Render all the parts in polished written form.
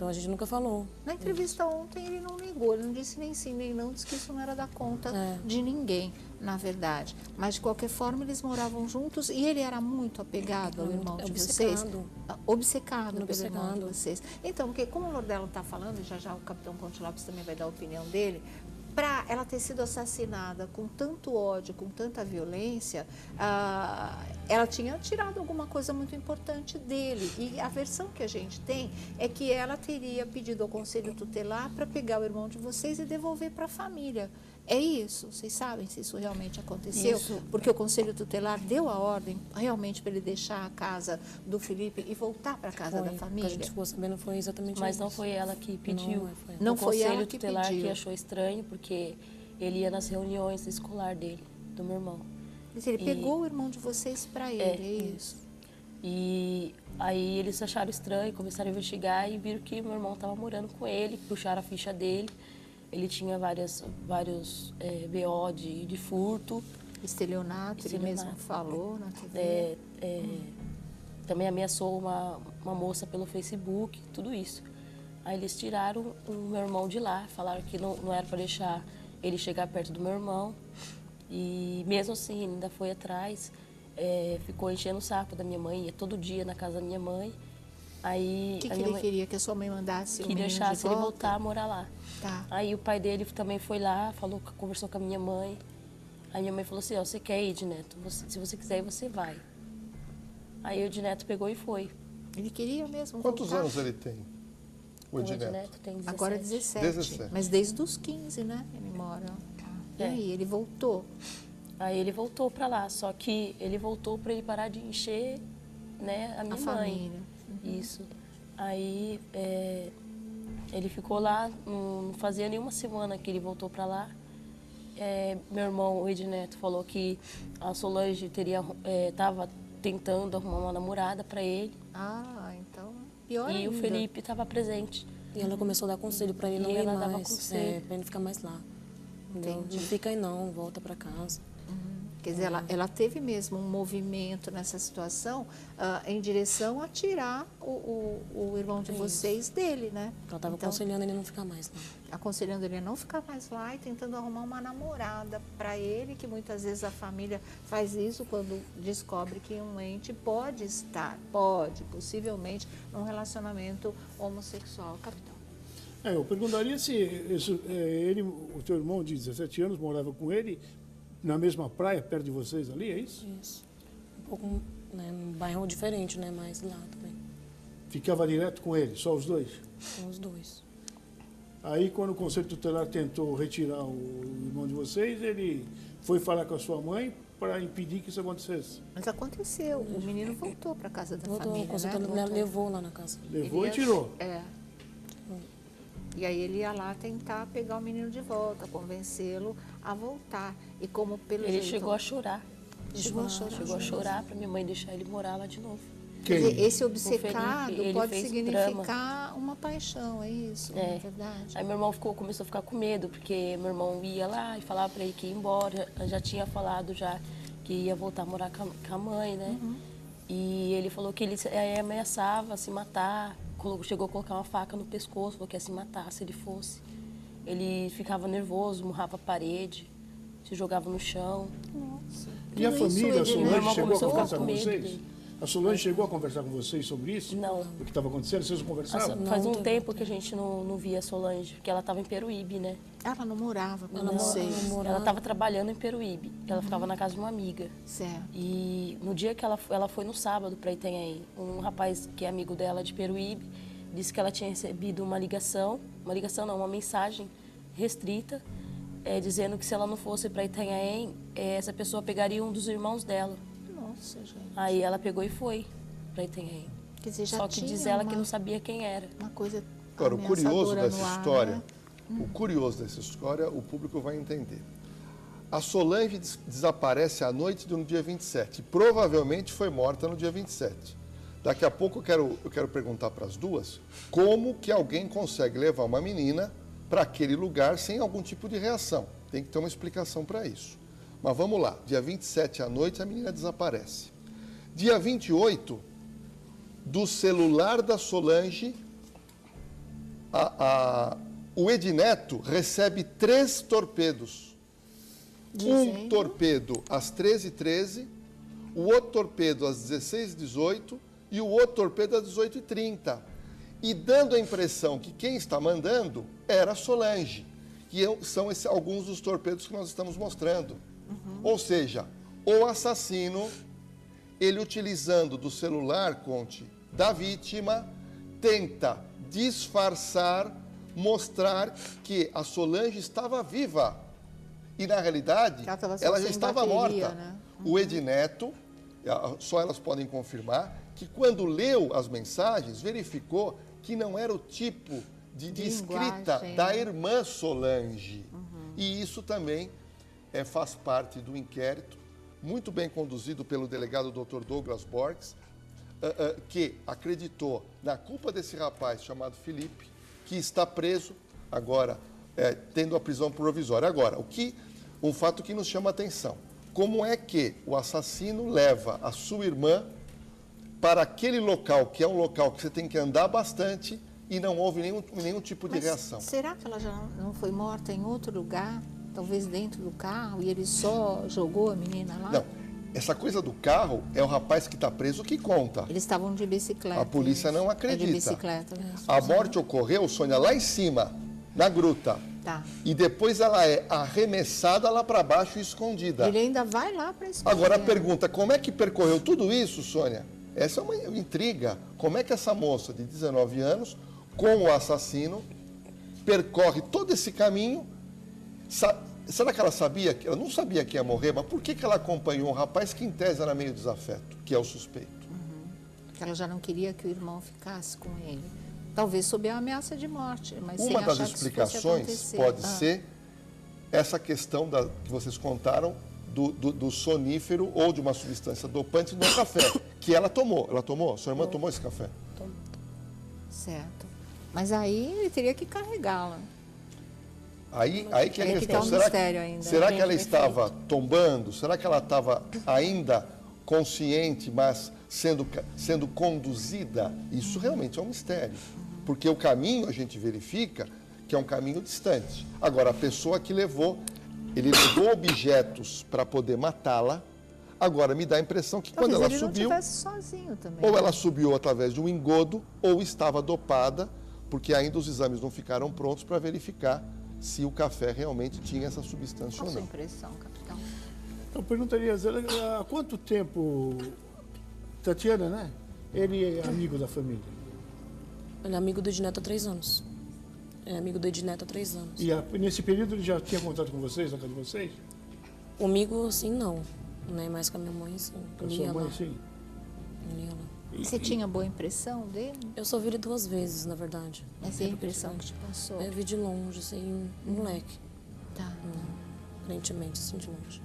Então a gente nunca falou. Na entrevista ontem ele não negou, ele não disse nem sim nem não, disse que isso não era da conta de ninguém, na verdade. Mas de qualquer forma eles moravam juntos e ele era muito apegado ao irmão de vocês. Obcecado pelo irmão de vocês. Então, porque como o Lordelo está falando, e já o capitão Conte Lopes também vai dar a opinião dele, para ela ter sido assassinada com tanto ódio, com tanta violência, ela tinha tirado alguma coisa muito importante dele. E a versão que a gente tem é que ela teria pedido ao Conselho Tutelar para pegar o irmão de vocês e devolver para a família. É isso? Vocês sabem se isso realmente aconteceu? Isso. Porque o Conselho Tutelar deu a ordem realmente para ele deixar a casa do Felipe e voltar para a casa da família? O que a gente ficou sabendo foi exatamente isso. Mas não foi ela que pediu. Não foi ela que pediu. O Conselho Tutelar que achou estranho, porque ele ia nas reuniões escolar dele, do meu irmão. Mas ele pegou o irmão de vocês para ele, é isso? E aí eles acharam estranho, começaram a investigar e viram que meu irmão estava morando com ele, puxaram a ficha dele. Ele tinha vários BO de furto. Estelionato, ele mesmo falou na TV. Também ameaçou uma moça pelo Facebook, tudo isso. Aí eles tiraram o meu irmão de lá, falaram que não era para deixar ele chegar perto do meu irmão. E mesmo assim, ainda foi atrás, ficou enchendo o saco da minha mãe, ia todo dia na casa da minha mãe. Aí, o que ele queria? Que a sua mãe mandasse o menino de volta? Que deixasse ele voltar a morar lá. Tá. Aí o pai dele também foi lá, conversou com a minha mãe. Aí minha mãe falou assim, você quer ir, Edneto? Se você quiser ir, você vai. Aí o Edneto pegou e foi. Ele queria mesmo Quantos voltar? anos ele tem, o Edneto? Tem 17. Agora 17. Mas desde os 15, né? Ele mora. E aí, ele voltou? Aí ele voltou pra lá, só que ele voltou pra ele parar de encher, né, a minha mãe. Família. Isso. Aí ele ficou lá, não fazia nenhuma semana que ele voltou para lá. Meu irmão, o Edneto, falou que a Solange estava tentando arrumar uma namorada para ele. Ah, então pior ainda. E o Felipe estava presente. E ela começou a dar conselho para ele não ir dava mais, conselho. para ele ficar mais lá. Entendi. Não fica aí não, volta para casa. Quer dizer, ela teve mesmo um movimento nessa situação em direção a tirar o irmão de vocês dele, né? Ela estava aconselhando ele não ficar mais lá. Aconselhando ele a não ficar mais lá e tentando arrumar uma namorada para ele, que muitas vezes a família faz isso quando descobre que um ente pode estar, possivelmente, num relacionamento homossexual. Capitão. Eu perguntaria se o teu irmão de 17 anos morava com ele na mesma praia, perto de vocês ali, é isso? Isso. Um pouco, né, num bairro diferente, né, mas lá também. Ficava direto com ele, só os dois? Com os dois. Aí, quando o Conselho Tutelar tentou retirar o irmão de vocês, ele foi falar com a sua mãe para impedir que isso acontecesse. Mas aconteceu, o menino voltou para casa da família, O Conselho né? levou lá na casa. Levou e tirou. E aí ele ia lá tentar pegar o menino de volta, convencê-lo a voltar. E como pelo Ele jeito... chegou a chorar. Chegou a chorar para minha mãe deixar ele morar lá de novo. Esse obcecado Felipe, pode significar uma paixão, é isso? É verdade. Aí meu irmão começou a ficar com medo, porque meu irmão ia lá e falava para ele que ia embora. Eu já tinha falado que ia voltar a morar com a mãe, né? E ele falou que ele ameaçava se matar. Chegou a colocar uma faca no pescoço, falou que ia se matar se ele fosse. Ele ficava nervoso, murrava a parede, se jogava no chão. Nossa. E a família, a Solange, chegou a conversar com vocês? Dele. A Solange chegou a conversar com vocês sobre isso? Não. O que estava acontecendo? Vocês não conversavam? Faz um tempo que a gente não via a Solange, porque ela estava em Peruíbe, né? Ela não morava com Ela vocês? Ela estava trabalhando em Peruíbe. Ela ficava na casa de uma amiga. Certo. E no dia que ela foi no sábado para Itanhaém, um rapaz que é amigo dela de Peruíbe, disse que ela tinha recebido uma mensagem restrita, dizendo que se ela não fosse para Itanhaém, essa pessoa pegaria um dos irmãos dela. Nossa, gente. Aí ela pegou e foi para Itanhaém. Quer dizer, já Só que diz ela que não sabia quem era. Uma coisa Agora, o curioso dessa ar, história, né? o curioso dessa história, o público vai entender. A Solange desaparece à noite do dia 27 e provavelmente foi morta no dia 27. Daqui a pouco eu quero perguntar para as duas como que alguém consegue levar uma menina para aquele lugar sem algum tipo de reação. Tem que ter uma explicação para isso. Mas vamos lá, dia 27 à noite a menina desaparece. Dia 28, do celular da Solange, o Edneto recebe 3 torpedos. Um torpedo às 13h13, o outro torpedo às 16h18 e o outro torpedo às 18h30. E dando a impressão que quem está mandando era Solange, que são alguns dos torpedos que nós estamos mostrando. Ou seja, o assassino, ele utilizando do celular, Conte, da vítima, tenta disfarçar, mostrar que a Solange estava viva. E, na realidade, ela já estava morta. Né? O Edneto, só elas podem confirmar, que quando leu as mensagens, verificou que não era o tipo de escrita da irmã Solange. E isso também faz parte do inquérito, muito bem conduzido pelo delegado Dr. Douglas Borges, que acreditou na culpa desse rapaz chamado Felipe, que está preso agora, tendo a prisão provisória. Agora, um fato que nos chama a atenção, como é que o assassino leva a sua irmã para aquele local, que é um local que você tem que andar bastante e não houve nenhum tipo de reação? Será que ela já não foi morta em outro lugar? Talvez dentro do carro, e ele só jogou a menina lá? Não, essa coisa do carro é o rapaz que está preso que conta. Eles estavam de bicicleta. A polícia não acredita. De bicicleta. A morte ocorreu, Sônia, lá em cima, na gruta. Tá. E depois ela é arremessada lá para baixo e escondida. Ele ainda vai lá para esconder. Agora a pergunta, como é que percorreu tudo isso, Sônia? Essa é uma intriga. Como é que essa moça de 19 anos, com o assassino, percorre todo esse caminho? Será que ela sabia? Ela não sabia que ia morrer, mas por que ela acompanhou um rapaz que em tese era meio desafeto, que é o suspeito? Porque ela já não queria que o irmão ficasse com ele. Talvez sob a ameaça de morte, mas sem Uma das achar que isso fosse explicações acontecer. pode ser essa questão que vocês contaram do sonífero ou de uma substância dopante no café, que ela tomou. Ela tomou? Sua irmã tomou esse café? Certo. Mas aí ele teria que carregá-la. Aí que é a Aí que questão. tá um mistério ainda. Será que ela estava tombando? Será que ela estava ainda consciente, mas sendo conduzida? Isso realmente é um mistério. Porque o caminho, a gente verifica que é um caminho distante. Agora, a pessoa que ele levou objetos para poder matá-la. Agora, me dá a impressão que Talvez quando ela ele subiu, não estivesse sozinho também. ou ela subiu através de um engodo, ou estava dopada, porque ainda os exames não ficaram prontos para verificar se o café realmente tinha essa substância Qual a ou sua não. impressão, capitão? Eu perguntaria, há quanto tempo, Tatiana, né? Ele é amigo da família? Ele é amigo do Edneto há 3 anos. É amigo do Edneto há 3 anos. E nesse período ele já tinha contato com vocês, na casa de vocês? Comigo, assim, não. Né? Mas com a minha mãe, sim. Com a Ele sua ia mãe, lá. sim? Ele ia lá. Você tinha boa impressão dele? Eu só vi ele 2 vezes, na verdade. Essa é a impressão que te passou? Eu vi de longe, assim, um moleque. Tá. Aparentemente, assim, de longe.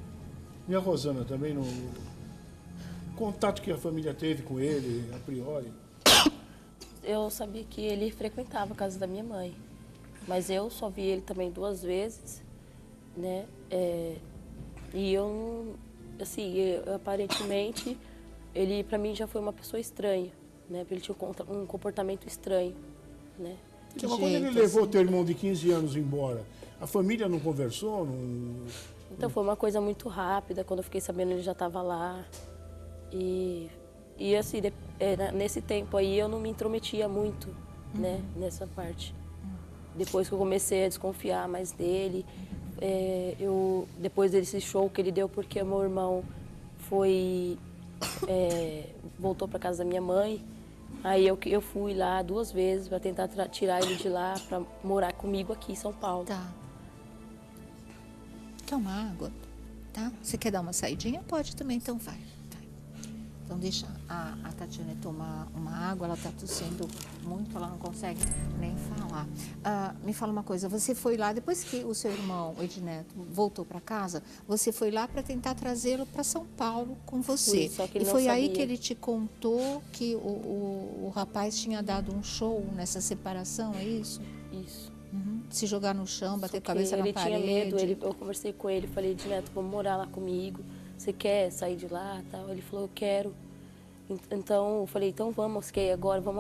E a Rosana também, no contato que a família teve com ele, a priori? Eu sabia que ele frequentava a casa da minha mãe, mas eu só vi ele também 2 vezes, né? E eu, assim, aparentemente, ele para mim já foi uma pessoa estranha, né? Ele tinha um comportamento estranho, né? Então, mas quando ele levou o teu irmão de 15 anos embora, a família não conversou? Então foi uma coisa muito rápida. Quando eu fiquei sabendo, ele já estava lá. E assim, nesse tempo aí eu não me intrometia muito, né, nessa parte. Depois que eu comecei a desconfiar mais dele, depois desse show que ele deu, porque meu irmão voltou para casa da minha mãe, aí eu fui lá 2 vezes para tentar tirar ele de lá para morar comigo aqui em São Paulo. Tá. Quer uma água? Tá? Você quer dar uma saidinha? Pode também, então vai. Então deixa a Tatiana tomar uma água, ela está tossindo muito, ela não consegue nem falar. Me fala uma coisa, você foi lá, depois que o seu irmão, o Edneto, voltou para casa, você foi lá para tentar trazê-lo para São Paulo com você. Fui, só que ele e não foi aí sabia. que ele te contou que o rapaz tinha dado um show nessa separação, é isso? Isso. Se jogar no chão, bater a Porque cabeça na parede. Ele tinha medo, eu conversei com ele, falei, Edneto, vamos morar lá comigo, você quer sair de lá? Tal. Ele falou, eu quero. Então, eu falei, então vamos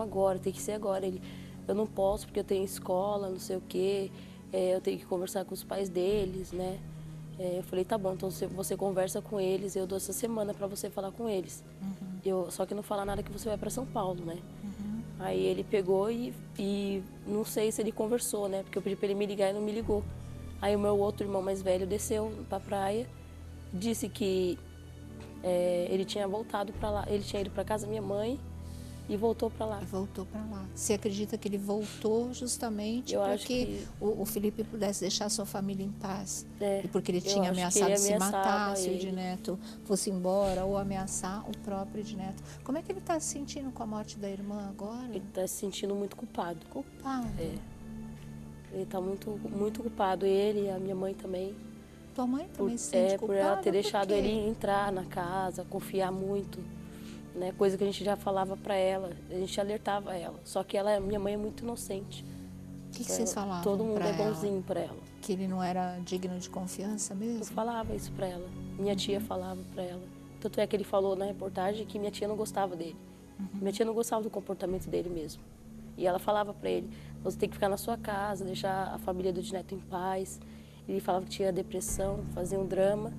agora, tem que ser agora. Ele, eu não posso porque eu tenho escola, não sei o quê, eu tenho que conversar com os pais deles, né? Eu falei, tá bom, então você conversa com eles, eu dou essa semana para você falar com eles. Só que não falar nada que você vai para São Paulo, né? Aí ele pegou e não sei se ele conversou, né? Porque eu pedi para ele me ligar e não me ligou. Aí o meu outro irmão mais velho desceu para a praia, disse que ele tinha voltado para lá, ele tinha ido para casa da minha mãe e voltou para lá. E voltou para lá. Você acredita que ele voltou justamente para que o Felipe pudesse deixar a sua família em paz? E porque ele tinha ameaçado se matar se o Edneto fosse embora ou ameaçar o próprio Edneto. Como é que ele está se sentindo com a morte da irmã agora? Ele está se sentindo muito culpado. Culpado? Ele está muito, muito culpado, ele e a minha mãe também. Tua mãe também se sente culpada? Por ela ter deixado ele entrar na casa, confiar muito. Né, coisa que a gente já falava para ela, a gente alertava ela. Só que minha mãe é muito inocente. O que vocês falavam? Todo mundo é bonzinho para ela. Que ele não era digno de confiança mesmo? Eu falava isso para ela. Minha tia falava para ela. Tanto é que ele falou na reportagem que minha tia não gostava dele. Minha tia não gostava do comportamento dele mesmo. E ela falava para ele, você tem que ficar na sua casa, deixar a família do Edneto em paz. Ele falava que tinha depressão, fazia um drama.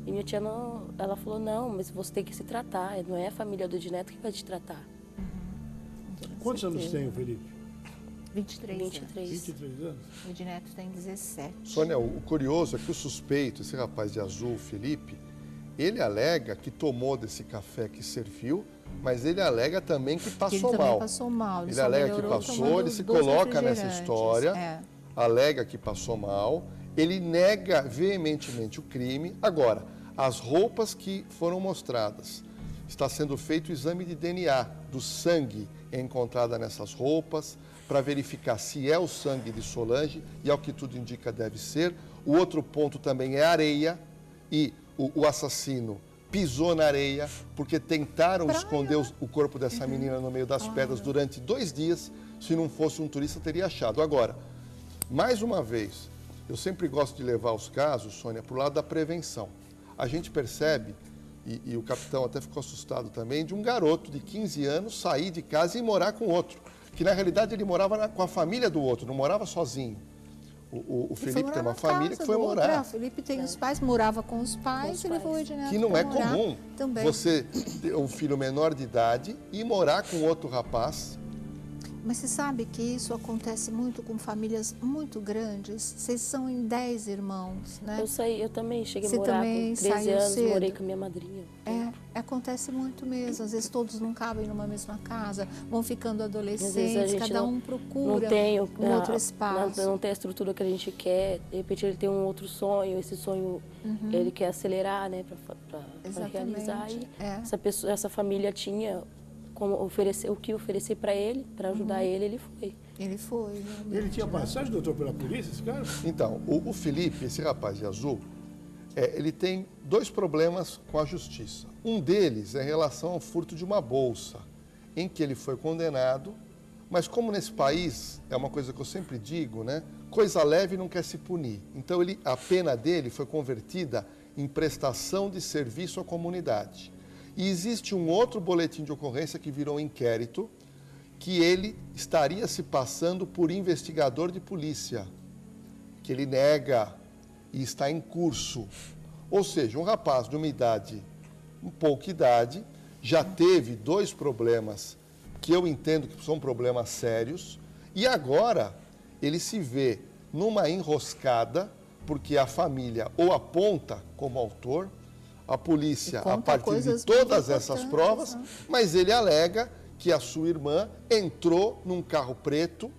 E minha tia não, ela falou, não, mas você tem que se tratar, não é a família do Edneto que vai te tratar. Quantos anos tem o Felipe? 23 anos. 23 anos? O Edneto tem 17. Sônia, o curioso é que o suspeito, esse rapaz de azul, Felipe, ele alega que tomou desse café que serviu, mas ele alega também que passou ele mal. Também passou mal. Ele alega que passou, ele se coloca nessa história, alega que passou mal, ele nega veementemente o crime. Agora, as roupas que foram mostradas, está sendo feito o exame de DNA do sangue encontrado nessas roupas, para verificar se é o sangue de Solange, e ao que tudo indica deve ser. O outro ponto também é areia, e o assassino pisou na areia, porque tentaram esconder o corpo dessa menina no meio das pedras durante 2 dias. Se não fosse um turista, teria achado. Agora, mais uma vez, eu sempre gosto de levar os casos, Sônia, para o lado da prevenção. A gente percebe, e o capitão até ficou assustado também, de um garoto de 15 anos sair de casa e morar com outro. Que na realidade ele morava com a família do outro, não morava sozinho. O Felipe tem uma família que foi morar. O Felipe tem os pais, morava com os pais e levou o Edneto. Que não é comum também. Você ter um filho menor de idade e morar com outro rapaz. Mas você sabe que isso acontece muito com famílias muito grandes? Vocês são em 10 irmãos, né? Eu sei, eu também cheguei a morar com 13 anos, morei com a minha madrinha. Acontece muito mesmo. Às vezes todos não cabem numa mesma casa, vão ficando adolescentes, cada um procura um outro espaço. Não tem a estrutura que a gente quer, de repente ele tem um outro sonho, esse sonho ele quer acelerar, né, para realizar. E essa família tinha como oferecer, o que oferecer para ele, para ajudar ele foi. Ele foi. Ele tinha passagem, doutor, pela polícia, esse cara? Então, o Felipe, esse rapaz de azul, ele tem 2 problemas com a justiça. Um deles é em relação ao furto de uma bolsa, em que ele foi condenado, mas como nesse país, é uma coisa que eu sempre digo, né? Coisa leve não quer se punir. Então, a pena dele foi convertida em prestação de serviço à comunidade. E existe um outro boletim de ocorrência que virou um inquérito, que ele estaria se passando por investigador de polícia, que ele nega e está em curso. Ou seja, um rapaz de uma idade, pouca idade, já teve 2 problemas que eu entendo que são problemas sérios, e agora ele se vê numa enroscada, porque a família o aponta como autor, a polícia a partir de todas essas provas, mas ele alega que a sua irmã entrou num carro preto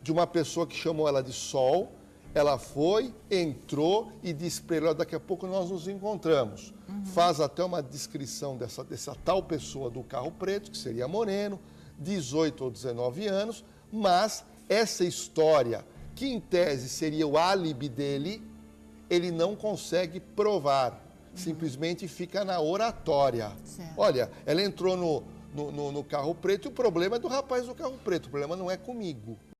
de uma pessoa que chamou ela de Sol. Ela foi, entrou e disse para ele, daqui a pouco nós nos encontramos. Faz até uma descrição dessa tal pessoa do carro preto, que seria moreno, 18 ou 19 anos, mas essa história, que em tese seria o álibi dele, ele não consegue provar. Simplesmente fica na oratória. Certo. Olha, ela entrou no carro preto e o problema é do rapaz do carro preto, o problema não é comigo.